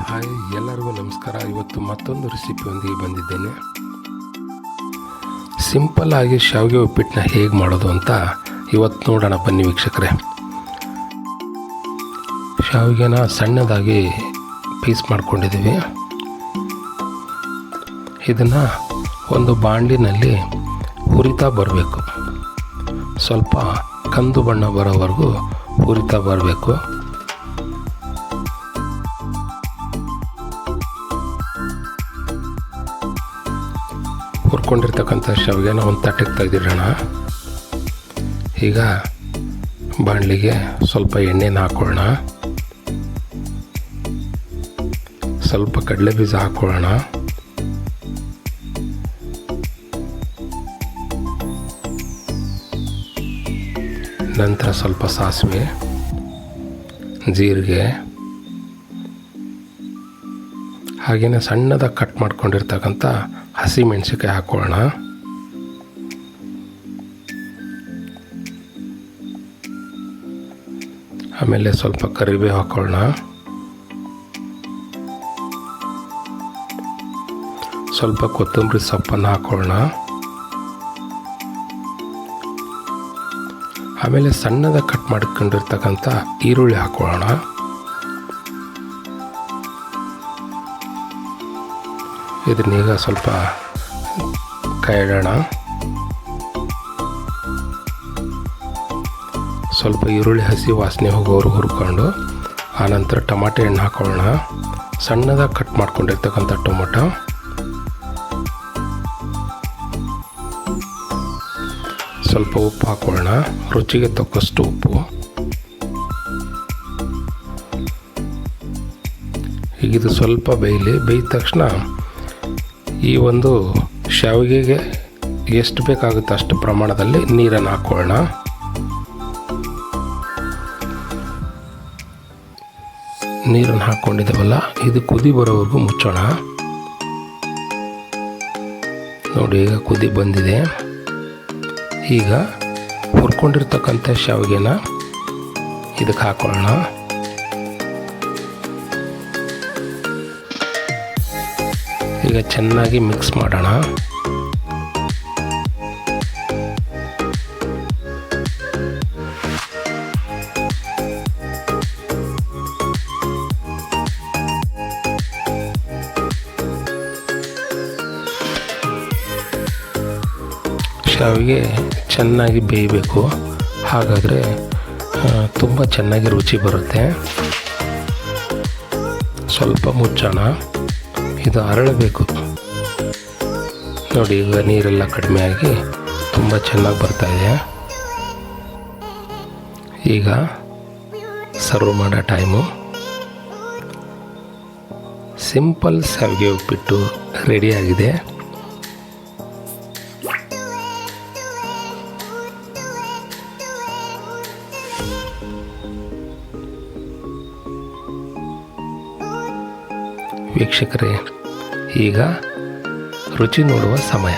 Hi, ಎಲ್ಲರಿಗೂ ನಮಸ್ಕಾರ. ಇವತ್ತು ಮತ್ತೊಂದು ರೆಸಿಪಿಯೊಂದಿಗೆ ಬಂದಿದ್ದೇನೆ. ಸಿಂಪಲ್ ಆಗಿ ಶಾವಿಗೆ ಉಪ್ಪಿಟ್ಟನ್ನ ಹೇಗೆ ಮಾಡೋದು ಅಂತ ಇವತ್ತು ನೋಡೋಣ ಬನ್ನಿ ವೀಕ್ಷಕರೇ. ಶಾವಿಗೆನ ಸಣ್ಣದಾಗಿ ಪೀಸ್ ಮಾಡ್ಕೊಂಡಿದ್ದೀವಿ. ಇದನ್ನು ಒಂದು ಬಾಣಲಿನಲ್ಲಿ ಹುರಿತಾ ಬರಬೇಕು. ಸ್ವಲ್ಪ ಕಂದು ಬಣ್ಣ ಬರೋವರೆಗೂ ಹುರಿತಾ ಬರಬೇಕು. ಹುರ್ಕೊಂಡಿರ್ತಕ್ಕಂಥ ಶಾವಿಗೆನ ಒಂದು ತಟ್ಟೆಗೆ ತೆಗೆದಿಡೋಣ. ಈಗ ಬಾಣಲಿಗೆ ಸ್ವಲ್ಪ ಎಣ್ಣೆನ ಹಾಕೊಳ್ಳೋಣ. ಸ್ವಲ್ಪ ಕಡಲೆ ಬೀಜ ಹಾಕೊಳ್ಳೋಣ. ನಂತರ ಸ್ವಲ್ಪ ಸಾಸಿವೆ, ಜೀರಿಗೆ, ಹಾಗೆಯೇ ಸಣ್ಣದಾಗಿ ಕಟ್ ಮಾಡ್ಕೊಂಡಿರ್ತಕ್ಕಂಥ ಹಸಿ ಮೆಣಸಿನ್ಕಾಯಿ ಹಾಕೊಳ್ಳೋಣ. ಆಮೇಲೆ ಸ್ವಲ್ಪ ಕರಿಬೇವು ಹಾಕೊಳ್ಳೋಣ. ಸ್ವಲ್ಪ ಕೊತ್ತಂಬರಿ ಸೊಪ್ಪನ್ನು ಹಾಕೊಳ್ಳೋಣ. ಆಮೇಲೆ ಸಣ್ಣದಾಗಿ ಕಟ್ ಮಾಡ್ಕೊಂಡಿರ್ತಕ್ಕಂಥ ಈರುಳ್ಳಿ ಹಾಕೊಳ್ಳೋಣ. ಇದನ್ನೀಗ ಸ್ವಲ್ಪ ಕಾಯಿಡೋಣ. ಸ್ವಲ್ಪ ಈರುಳ್ಳಿ ಹಸಿ ವಾಸನೆ ಹೋಗೋರು ಹುರ್ಕೊಂಡು ಆನಂತರ ಟೊಮಾಟೊ ಹಣ್ಣು ಹಾಕೊಳ್ಳೋಣ. ಸಣ್ಣದಾಗಿ ಕಟ್ ಮಾಡ್ಕೊಂಡಿರ್ತಕ್ಕಂಥ ಟೊಮೊಟೊ, ಸ್ವಲ್ಪ ಉಪ್ಪು ಹಾಕೊಳ್ಳೋಣ. ರುಚಿಗೆ ತಕ್ಕಷ್ಟು ಉಪ್ಪು. ಈಗಿದು ಸ್ವಲ್ಪ ಬೇಯ್ದ ತಕ್ಷಣ ಈ ಒಂದು ಶಾವಿಗೆಗೆ ಎಷ್ಟು ಬೇಕಾಗುತ್ತೆ ಅಷ್ಟು ಪ್ರಮಾಣದಲ್ಲಿ ನೀರನ್ನು ಹಾಕೊಳ್ಳೋಣ. ನೀರನ್ನು ಹಾಕ್ಕೊಂಡಿದ್ದೇವಲ್ಲ, ಇದು ಕುದಿ ಬರೋವರೆಗೂ ಮುಚ್ಚೋಣ. ನೋಡಿ, ಈಗ ಕುದಿ ಬಂದಿದೆ. ಈಗ ಹುರ್ಕೊಂಡಿರ್ತಕ್ಕಂಥ ಶಾವಿಗೆನ ಇದಕ್ಕೆ ಹಾಕೊಳ್ಳೋಣ. ಈಗ ಚೆನ್ನಾಗಿ ಮಿಕ್ಸ್ ಮಾಡೋಣ. ಶಾವಿಗೆ ಚೆನ್ನಾಗಿ ಬೇಯಬೇಕು. ಹಾಗಾದರೆ ತುಂಬ ಚೆನ್ನಾಗಿ ರುಚಿ ಬರುತ್ತೆ. ಸ್ವಲ್ಪ ಮುಚ್ಚೋಣ. ಇದು ಅರಳಬೇಕು. ನೋಡಿ, ಈಗ ನೀರೆಲ್ಲ ಕಡಿಮೆಯಾಗಿ ತುಂಬ ಚೆನ್ನಾಗಿ ಬರ್ತಾಯಿದೆ. ಈಗ ಸರ್ವ್ ಮಾಡೋ ಟೈಮು. ಸಿಂಪಲ್ ಶಾವಿಗೆ ಉಪ್ಪಿಟ್ಟು ರೆಡಿಯಾಗಿದೆ. ವೀಕ್ಷಕರೇ, ಈಗ ರುಚಿ ನೋಡುವ ಸಮಯ.